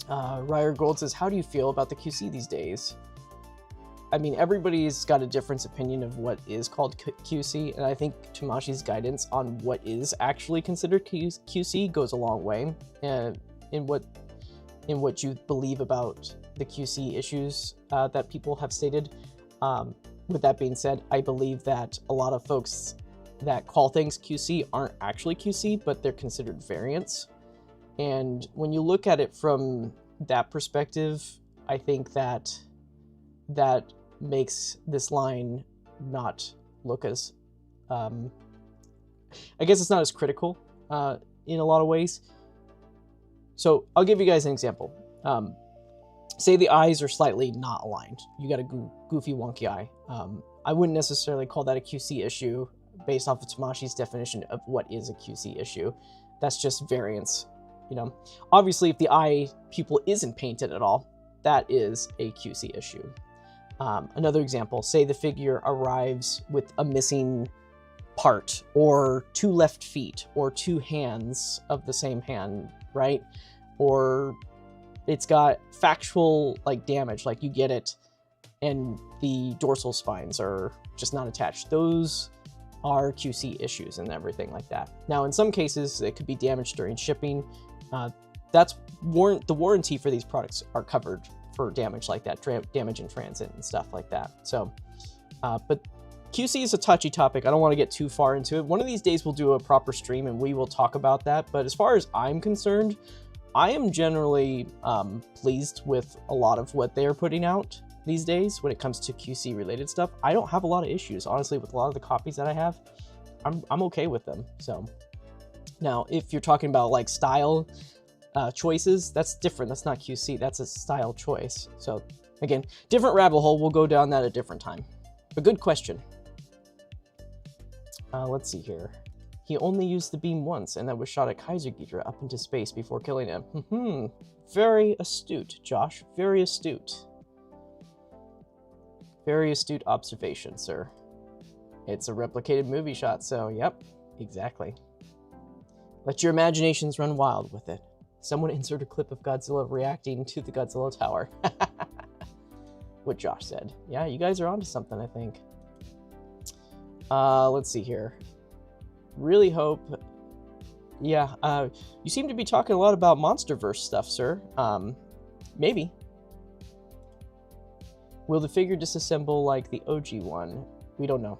Ryer Gold says, how do you feel about the QC these days? I mean, everybody's got a different opinion of what is called QC, and I think Tamashi's guidance on what is actually considered QC goes a long way in what you believe about the QC issues that people have stated. With that being said, I believe that a lot of folks that call things QC aren't actually QC, but they're considered variants. And when you look at it from that perspective, I think that makes this line not look as, I guess it's not as critical in a lot of ways. So I'll give you guys an example. Say the eyes are slightly not aligned. You got a goofy, wonky eye. I wouldn't necessarily call that a QC issue based off of Tamashi's definition of what is a QC issue. That's just variance. You know, obviously, if the eye pupil isn't painted at all, that is a QC issue. Another example, say the figure arrives with a missing part, or 2 left feet, or 2 hands of the same hand, right? Or it's got factual, like, damage, like you get it, and the dorsal spines are just not attached. Those are QC issues and everything like that. Now, in some cases, it could be damaged during shipping. That's the warranty for these products are covered for damage like that, damage in transit and stuff like that. So, but QC is a touchy topic. I don't want to get too far into it. One of these days we'll do a proper stream and we will talk about that. But as far as I'm concerned, I am generally pleased with a lot of what they're putting out these days when it comes to QC related stuff. I don't have a lot of issues, honestly, with a lot of the copies that I have. I'm okay with them. So now, if you're talking about like style choices, that's different. That's not QC. That's a style choice. So again, different rabbit hole. We'll go down that a different time. But good question. Let's see here. He only used the beam once, and that was shot at Kaiser Ghidorah up into space before killing him. Very astute, Josh. Very astute. Very astute observation, sir. It's a replicated movie shot, so yep, exactly. Let your imaginations run wild with it. Someone insert a clip of Godzilla reacting to the Godzilla Tower. What Josh said. Yeah, you guys are onto something, I think. Let's see here. Really hope... Yeah, you seem to be talking a lot about Monsterverse stuff, sir. Maybe. Will the figure disassemble like the OG one? We don't know.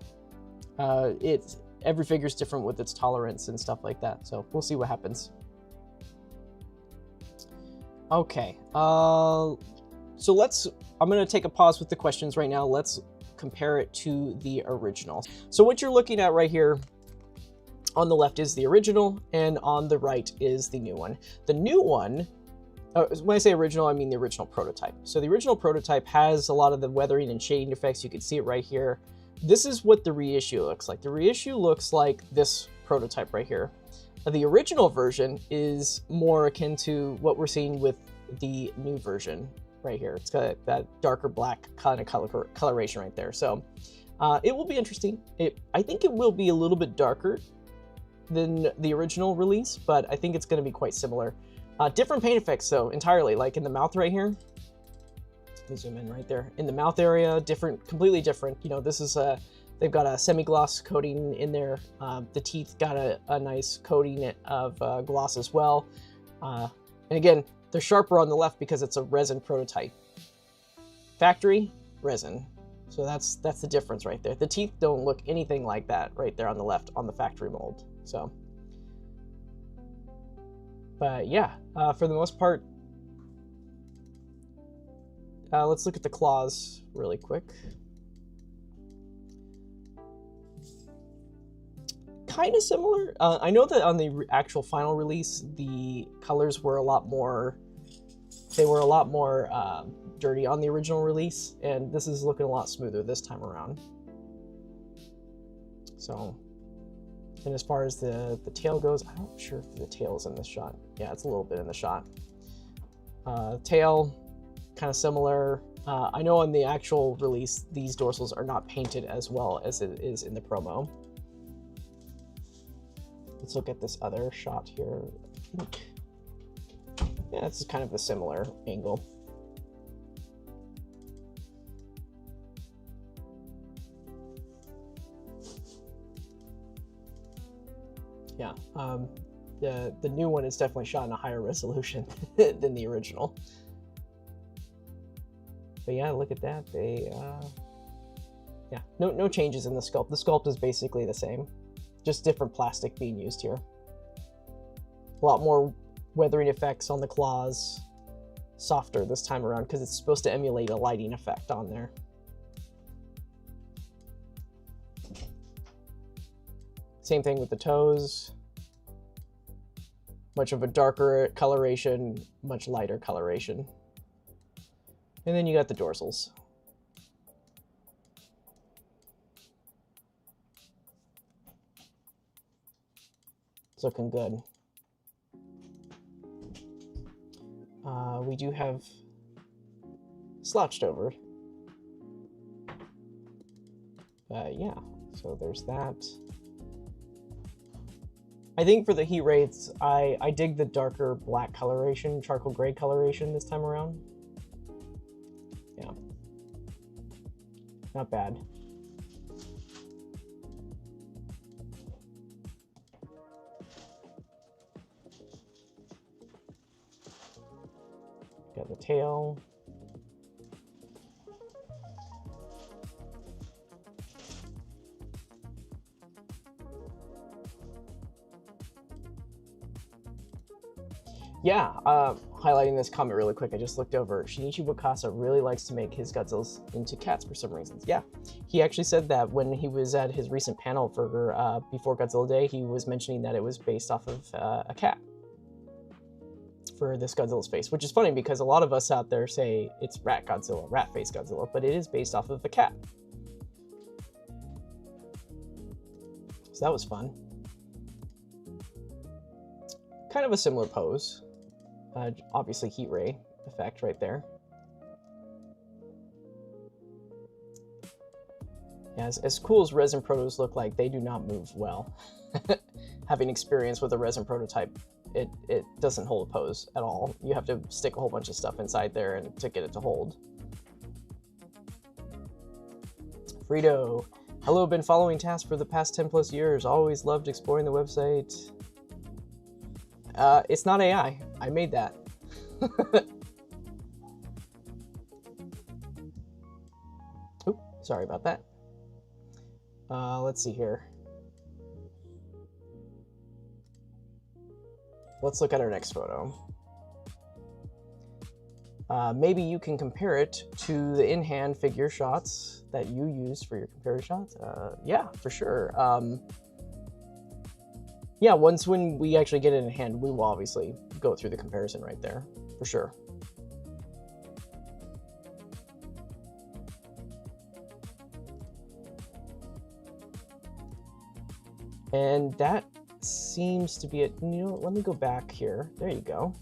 Every figure's different with its tolerance and stuff like that, so we'll see what happens. Okay, so I'm gonna take a pause with the questions right now. Let's compare it to the original. So what you're looking at right here on the left is the original, and on the right is the new one. The new one, when I say original, I mean the original prototype. So the original prototype has a lot of the weathering and shading effects. You can see it right here. This is what the reissue looks like. The reissue looks like this prototype right here. The original version is more akin to what we're seeing with the new version right here. It's got that darker black kind of coloration right there. So it will be interesting. I think it will be a little bit darker than the original release, but I think it's going to be quite similar. Different paint effects though, entirely. Like in the mouth right here. Let me zoom in right there. In the mouth area, different, completely different. You know, this is they've got a semi-gloss coating in there. The teeth got a nice coating of gloss as well. And again, they're sharper on the left because it's a resin prototype. Factory, resin. So that's the difference right there. The teeth don't look anything like that right there on the left on the factory mold. So, but yeah, for the most part, let's look at the claws really quick. Kind of similar. I know that on the actual final release, the colors were a lot more. They were a lot more dirty on the original release, and this is looking a lot smoother this time around. So, and as far as the tail goes, I'm not sure if the tail is in this shot. Yeah, it's a little bit in the shot. Tail, kind of similar. I know on the actual release, these dorsals are not painted as well as it is in the promo. Let's look at this other shot here. I think, yeah, this is kind of a similar angle. Yeah, the new one is definitely shot in a higher resolution than the original. But yeah, look at that. They, yeah, no changes in the sculpt. The sculpt is basically the same. Just different plastic being used here. A lot more weathering effects on the claws. Softer this time around because it's supposed to emulate a lighting effect on there. Same thing with the toes. Much of a darker coloration, much lighter coloration. And then you got the dorsals. It's looking good. We do have slouched over. Yeah, so there's that. I think for the heat rates, I dig the darker black coloration, charcoal gray coloration this time around. Yeah, not bad. Got the tail. Yeah, highlighting this comment really quick, I just looked over. Shinichi Wakasa really likes to make his Godzillas into cats for some reasons. Yeah, he actually said that when he was at his recent panel for before Godzilla Day, he was mentioning that it was based off of a cat for this Godzilla's face, which is funny because a lot of us out there say it's rat Godzilla, rat face Godzilla, but it is based off of a cat. So that was fun. Kind of a similar pose. Obviously heat ray effect right there. Yeah, as cool as resin protos look like, they do not move well. Having experience with a resin prototype, it doesn't hold a pose at all. You have to stick a whole bunch of stuff inside there and to get it to hold. Frito, hello, been following tasks for the past 10+ years. Always loved exploring the website. It's not AI. I made that. Oop, sorry about that. Let's see here. Let's look at our next photo. Maybe you can compare it to the in-hand figure shots that you used for your comparative shots. Yeah, for sure. Yeah, once when we actually get it in hand, we will obviously go through the comparison right there, for sure. And that seems to be it. You know, let me go back here. There you go.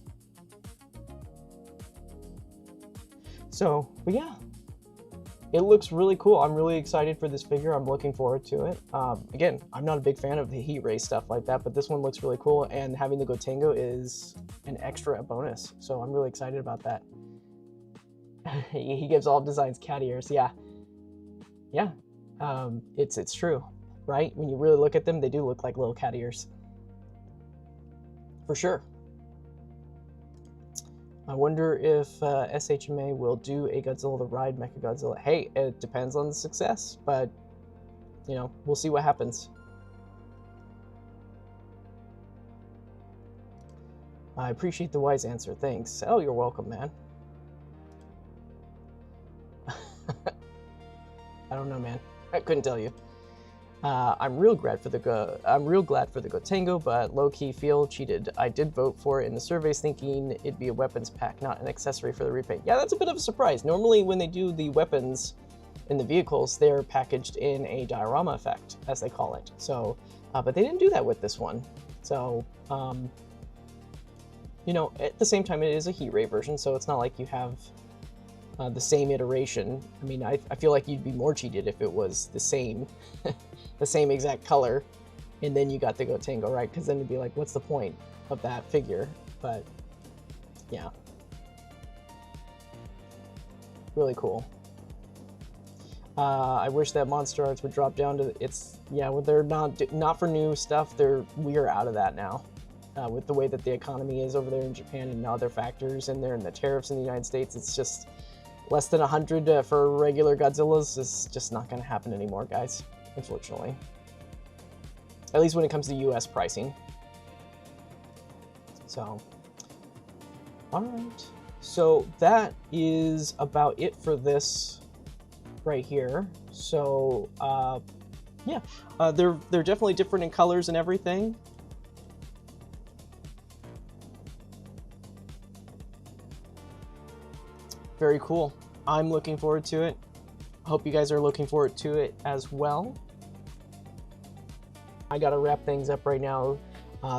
So, but yeah, it looks really cool. I'm really excited for this figure. I'm looking forward to it. Again, I'm not a big fan of the heat ray stuff like that, but this one looks really cool, and having the Gotengo is an extra bonus. So I'm really excited about that. He gives all designs cat ears. Yeah, yeah, it's true, right? When you really look at them, they do look like little cat ears, for sure. I wonder if SHMA will do a Godzilla the Ride Mechagodzilla. Hey, it depends on the success, but, you know, we'll see what happens. I appreciate the wise answer. Thanks. Oh, you're welcome, man. I don't know, man. I couldn't tell you. I'm real glad for the Gotengo, but low-key feel cheated. I did vote for it in the surveys thinking it'd be a weapons pack, not an accessory for the repaint. Yeah, that's a bit of a surprise. Normally when they do the weapons in the vehicles, they're packaged in a diorama effect, as they call it. So, but they didn't do that with this one. So, you know, at the same time, it is a heat ray version, so it's not like you have the same iteration. I mean, I feel like you'd be more cheated if it was the same, the same exact color, and then you got the Gotengo, right? Because then it'd be like, what's the point of that figure? But yeah, really cool. I wish that Monster Arts would drop down to yeah. Well, they're not for new stuff. We are out of that now. With the way that the economy is over there in Japan and other factors in there and the tariffs in the United States, it's just less than 100 for regular Godzillas is just not going to happen anymore, guys, unfortunately. At least when it comes to US pricing. So, alright. So that is about it for this right here. So, yeah, they're definitely different in colors and everything. Very cool. I'm looking forward to it. Hope you guys are looking forward to it as well. I gotta wrap things up right now.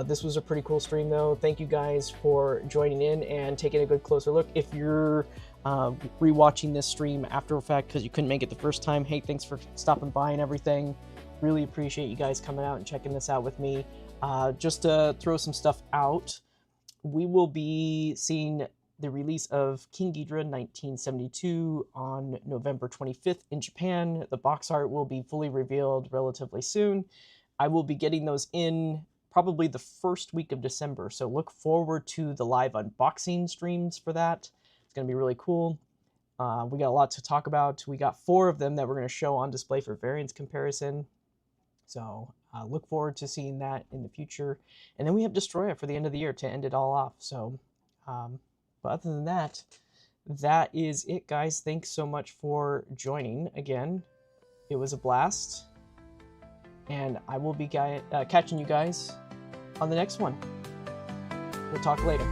This was a pretty cool stream though. Thank you guys for joining in and taking a good closer look. If you're rewatching this stream after the fact because you couldn't make it the first time, hey, thanks for stopping by and everything. Really appreciate you guys coming out and checking this out with me. Just to throw some stuff out, we will be seeing the release of King Ghidorah 1972 on November 25th in Japan. The box art will be fully revealed relatively soon. I will be getting those in probably the first week of December, so look forward to the live unboxing streams for that. It's going to be really cool. We got a lot to talk about. We got 4 of them that we're going to show on display for variance comparison. So look forward to seeing that in the future. And then we have Destroyer for the end of the year to end it all off. So, but other than that, that is it, guys. Thanks so much for joining again. It was a blast. And I will be catching you guys on the next one. We'll talk later.